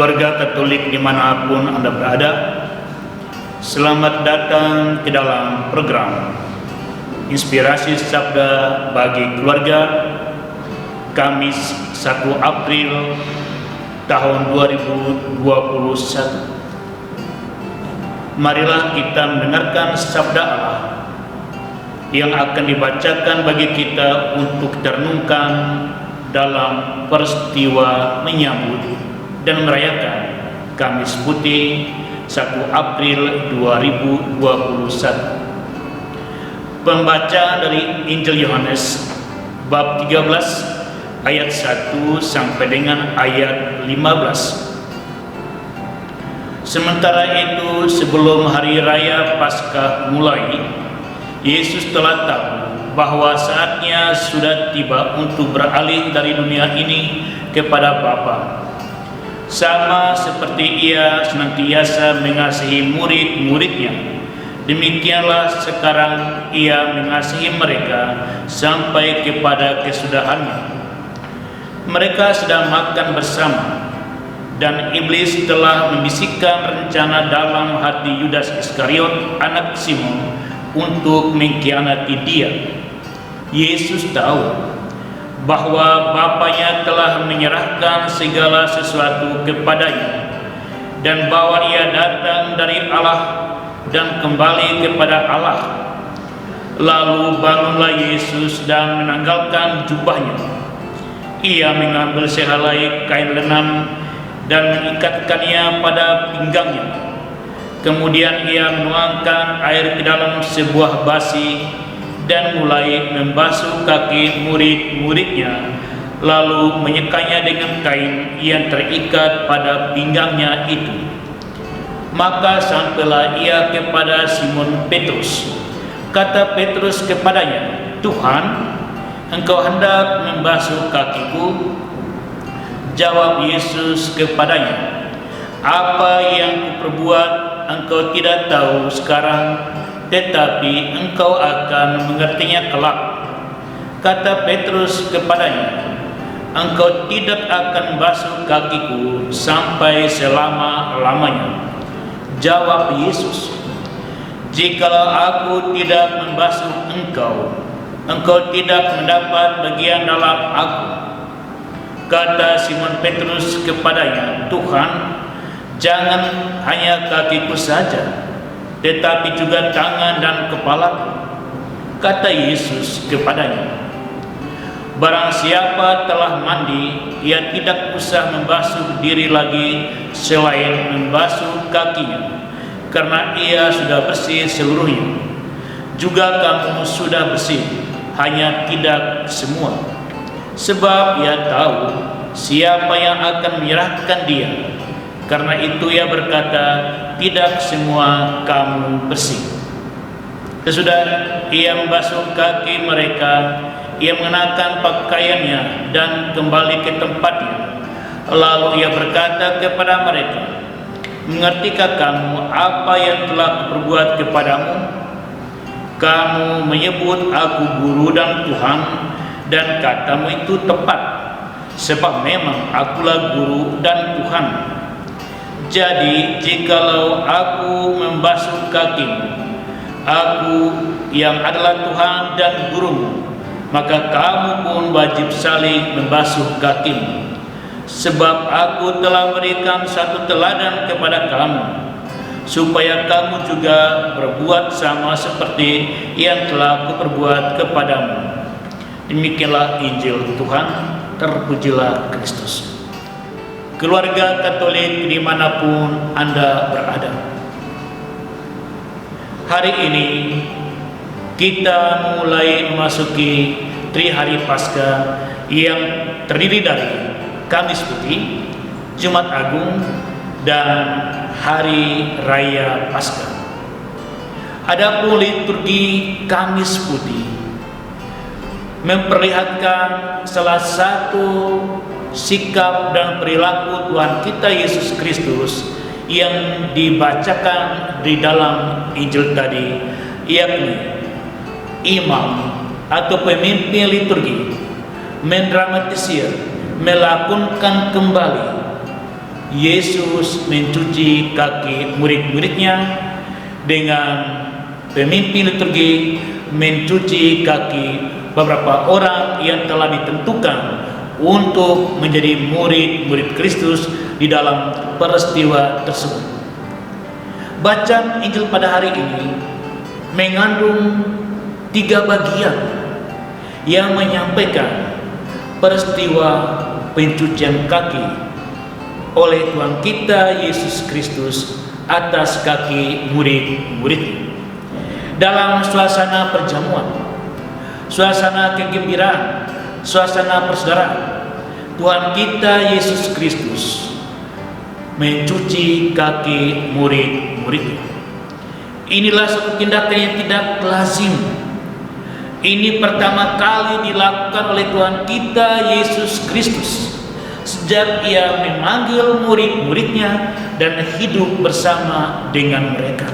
keluarga Katolik dimanapun Anda berada, selamat datang ke dalam program Inspirasi Sabda bagi Keluarga Kamis 1 April tahun 2021. Marilah kita mendengarkan sabda Allah yang akan dibacakan bagi kita untuk direnungkan dalam peristiwa menyambut dan merayakan Kamis Putih 1 April 2021. Pembacaan dari Injil Yohanes bab 13 ayat 1 sampai dengan ayat 15. Sementara itu, sebelum hari raya Paskah mulai, Yesus telah tahu bahwa saatnya sudah tiba untuk beralih dari dunia ini kepada Bapa. Sama seperti Ia senantiasa mengasihi murid-muridnya, demikianlah sekarang Ia mengasihi mereka sampai kepada kesudahannya. Mereka sedang makan bersama, dan iblis telah membisikkan rencana dalam hati Yudas Iskariot, anak Simon, untuk mengkhianati Dia. Yesus tahu bahwa Bapanya telah menyerahkan segala sesuatu kepadanya, dan bahwa Ia datang dari Allah dan kembali kepada Allah. Lalu bangunlah Yesus dan menanggalkan jubahnya. Ia mengambil sehelai kain lenam dan mengikatkannya pada pinggangnya. Kemudian Ia menuangkan air ke dalam sebuah basi dan mulai membasuh kaki murid-muridnya, lalu menyekanya dengan kain yang terikat pada pinggangnya itu. Maka sampailah Ia kepada Simon Petrus. Kata Petrus kepadanya, "Tuhan, Engkau hendak membasuh kakiku?" Jawab Yesus kepadanya, "Apa yang kuperbuat engkau tidak tahu sekarang, tetapi engkau akan mengertinya kelak." Kata Petrus kepadanya, "Engkau tidak akan basuh kakiku sampai selama-lamanya." Jawab Yesus, "Jikalau aku tidak membasuh engkau, engkau tidak mendapat bagian dalam aku." Kata Simon Petrus kepadanya, "Tuhan, jangan hanya kakiku saja, tetapi juga tangan dan kepalaku." Kata Yesus kepadanya, "Barang siapa telah mandi, ia tidak usah membasuh diri lagi selain membasuh kakinya, karena ia sudah bersih seluruhnya. Juga kamu sudah bersih, hanya tidak semua. Sebab Ia tahu siapa yang akan menyerahkan Dia. Karena itu Ia berkata, tidak semua kamu bersih." Sesudah Ia membasuh kaki mereka, Ia mengenakan pakaiannya dan kembali ke tempatnya. Lalu Ia berkata kepada mereka, "Mengertikah kamu apa yang telah kuperbuat kepadamu? Kamu menyebut aku guru dan Tuhan, dan katamu itu tepat, sebab memang akulah guru dan Tuhan. Jadi jikalau aku membasuh kakimu, aku yang adalah Tuhan dan gurumu, maka kamu pun wajib saling membasuh kakimu. Sebab aku telah memberikan satu teladan kepada kamu, supaya kamu juga berbuat sama seperti yang telah kuperbuat kepadamu." Demikianlah Injil Tuhan. Terpujilah Kristus. Keluarga Katolik dimanapun Anda berada, hari ini kita mulai memasuki Trihari Paskah yang terdiri dari Kamis Putih, Jumat Agung, dan Hari Raya Paskah. Adapun liturgi Kamis Putih memperlihatkan salah satu sikap dan perilaku Tuhan kita Yesus Kristus yang dibacakan di dalam Injil tadi, yakni imam atau pemimpin liturgi mendramatisir, melakonkan kembali Yesus mencuci kaki murid-muridnya, dengan pemimpin liturgi mencuci kaki beberapa orang yang telah ditentukan untuk menjadi murid-murid Kristus di dalam peristiwa tersebut. Bacaan Injil pada hari ini mengandung 3 bagian yang menyampaikan peristiwa pencucian kaki oleh Tuhan kita Yesus Kristus atas kaki murid-muridnya. Dalam suasana perjamuan, suasana kegembiraan, suasana persaudaraan, Tuhan kita Yesus Kristus mencuci kaki murid-muridnya. Inilah satu tindakan yang tidak lazim. Ini pertama kali dilakukan oleh Tuhan kita Yesus Kristus sejak Ia memanggil murid-muridnya dan hidup bersama dengan mereka.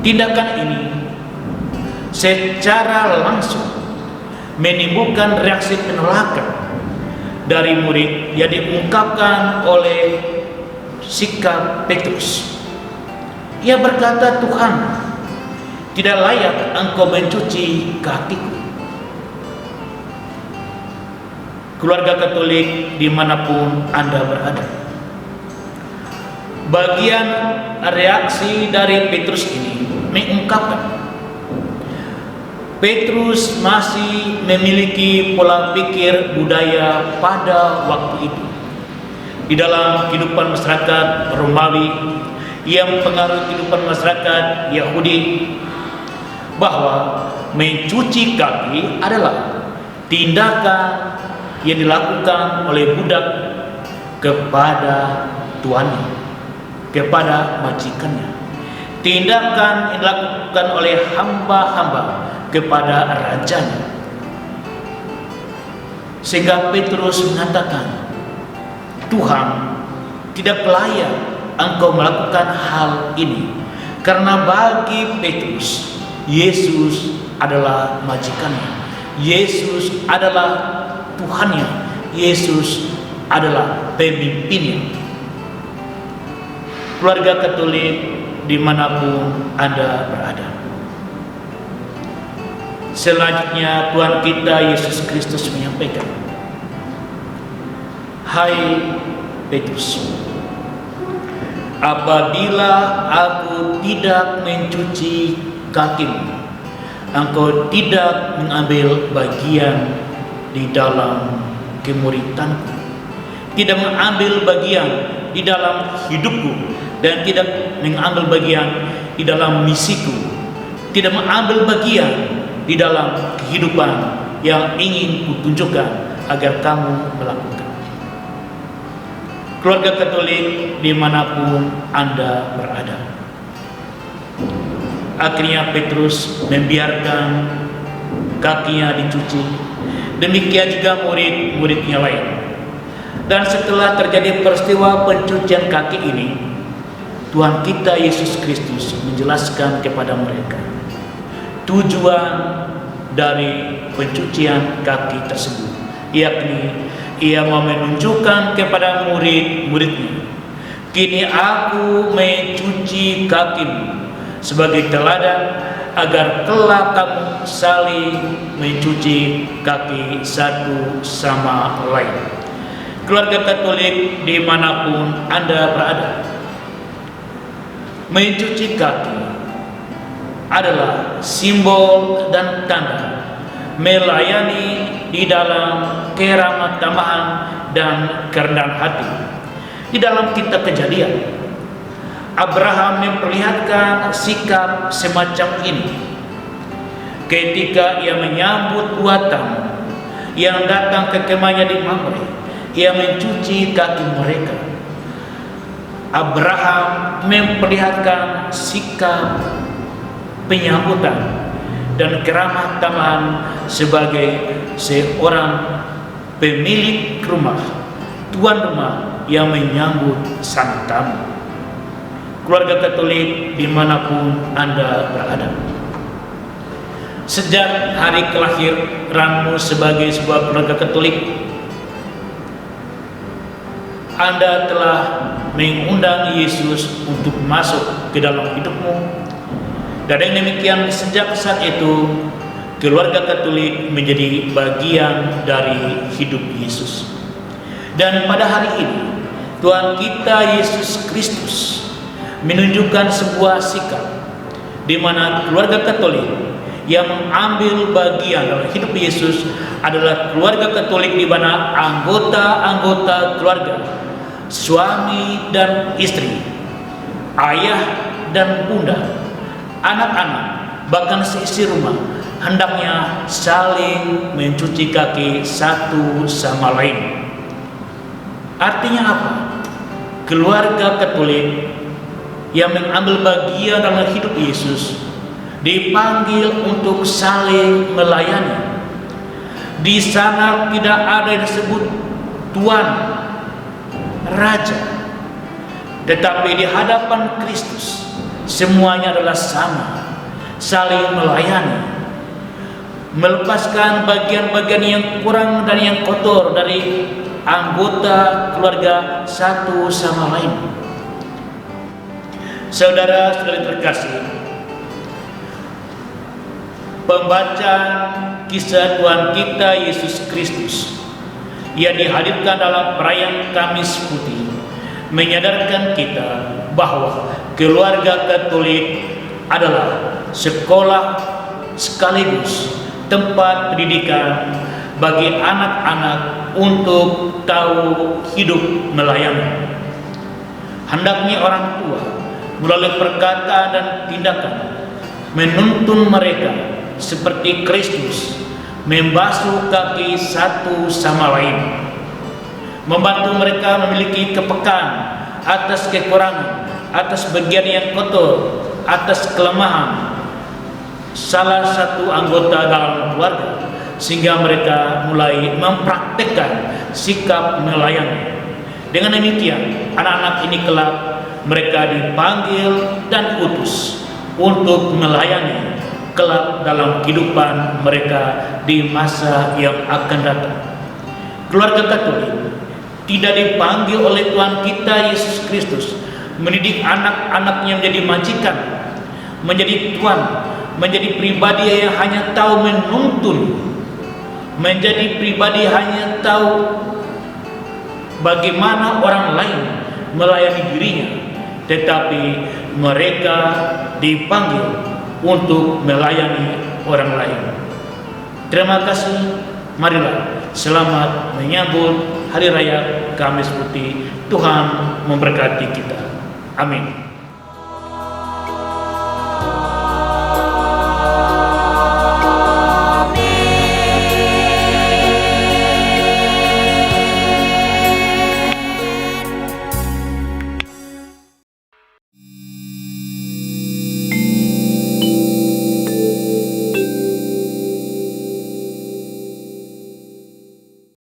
Tindakan ini secara langsung menimbulkan reaksi penolakan dari murid yang diungkapkan oleh sikap Petrus. Ia berkata, "Tuhan, tidak layak Engkau mencuci kakiku." Keluarga Katolik dimanapun Anda berada, bagian reaksi dari Petrus ini mengungkapkan Petrus masih memiliki pola pikir budaya pada waktu itu di dalam kehidupan masyarakat Romawi yang mempengaruhi kehidupan masyarakat Yahudi, bahwa mencuci kaki adalah tindakan yang dilakukan oleh budak kepada tuannya, kepada majikannya, tindakan yang dilakukan oleh hamba-hamba kepada rajanya. Sehingga Petrus mengatakan, "Tuhan, tidak layak Engkau melakukan hal ini." Karena bagi Petrus, Yesus adalah majikannya, Yesus adalah Tuhannya, Yesus adalah pemimpinnya. Keluarga Katolik dimanapun Anda berada, selanjutnya Tuhan kita Yesus Kristus menyampaikan, "Hai Petrus, apabila aku tidak mencuci kakimu, engkau tidak mengambil bagian di dalam kemuridanku, tidak mengambil bagian di dalam hidupku, dan tidak mengambil bagian di dalam misiku, tidak mengambil bagian di dalam kehidupan yang ingin kutunjukkan agar kamu melakukan." Keluarga Katolik dimanapun Anda berada, akhirnya Petrus membiarkan kakinya dicuci. Demikian juga murid-muridnya lain. Dan setelah terjadi peristiwa pencucian kaki ini, Tuhan kita Yesus Kristus menjelaskan kepada mereka tujuan dari pencucian kaki tersebut, yakni Ia mau menunjukkan kepada murid-muridnya, "Kini aku mencuci kakimu sebagai teladan, agar kelak kamu saling mencuci kaki satu sama lain." Keluarga Katolik dimanapun Anda berada, mencuci kaki adalah simbol dan tanda melayani di dalam keramah tamahan dan kerendahan hati. Di dalam kitab Kejadian, Abraham memperlihatkan sikap semacam ini ketika ia menyambut 2 tamu yang datang ke kemahnya di Mamre. Ia mencuci kaki mereka. Abraham memperlihatkan sikap penyambutan dan keramah tamahan sebagai seorang pemilik rumah, tuan rumah yang menyambut sang tamu. Keluarga Katolik dimanapun Anda berada, sejak hari kelahiranmu sebagai sebuah keluarga Katolik, Anda telah mengundang Yesus untuk masuk ke dalam hidupmu. Dan dengan demikian sejak saat itu keluarga Katolik menjadi bagian dari hidup Yesus. Dan pada hari ini Tuhan kita Yesus Kristus menunjukkan sebuah sikap di mana keluarga Katolik yang mengambil bagian dalam hidup Yesus adalah keluarga Katolik di mana anggota-anggota keluarga, suami dan istri, ayah dan bunda, anak-anak, bahkan seisi rumah hendaknya saling mencuci kaki satu sama lain. Artinya apa? Keluarga Katolik yang mengambil bagian dalam hidup Yesus dipanggil untuk saling melayani. Di sana tidak ada yang disebut Tuan, Raja, tetapi di hadapan Kristus semuanya adalah sama, saling melayani, melepaskan bagian-bagian yang kurang dan yang kotor dari anggota keluarga satu sama lain. Saudara-saudari terkasih, pembacaan kisah Tuhan kita Yesus Kristus yang dihadirkan dalam perayaan Kamis Putih menyadarkan kita bahwa keluarga Katolik adalah sekolah sekaligus tempat pendidikan bagi anak-anak untuk tahu hidup melayani. Hendaknya orang tua melalui perkataan dan tindakan menuntun mereka seperti Kristus membasuh kaki satu sama lain, membantu mereka memiliki kepekaan atas kekurangan, atas bagian yang kotor, atas kelemahan salah satu anggota dalam keluarga, sehingga mereka mulai mempraktekkan sikap melayani. Dengan demikian, anak-anak ini kelak mereka dipanggil dan utus untuk melayani kelak dalam kehidupan mereka di masa yang akan datang. Keluarga Katolik tidak dipanggil oleh Tuhan kita Yesus Kristus mendidik anak-anaknya menjadi majikan, menjadi tuan, menjadi pribadi yang hanya tahu menuntun, menjadi pribadi hanya tahu bagaimana orang lain melayani dirinya, tetapi mereka dipanggil untuk melayani orang lain. Terima kasih. Marilah selamat menyambut Hari Raya Kamis Putih. Tuhan memberkati kita. Amin.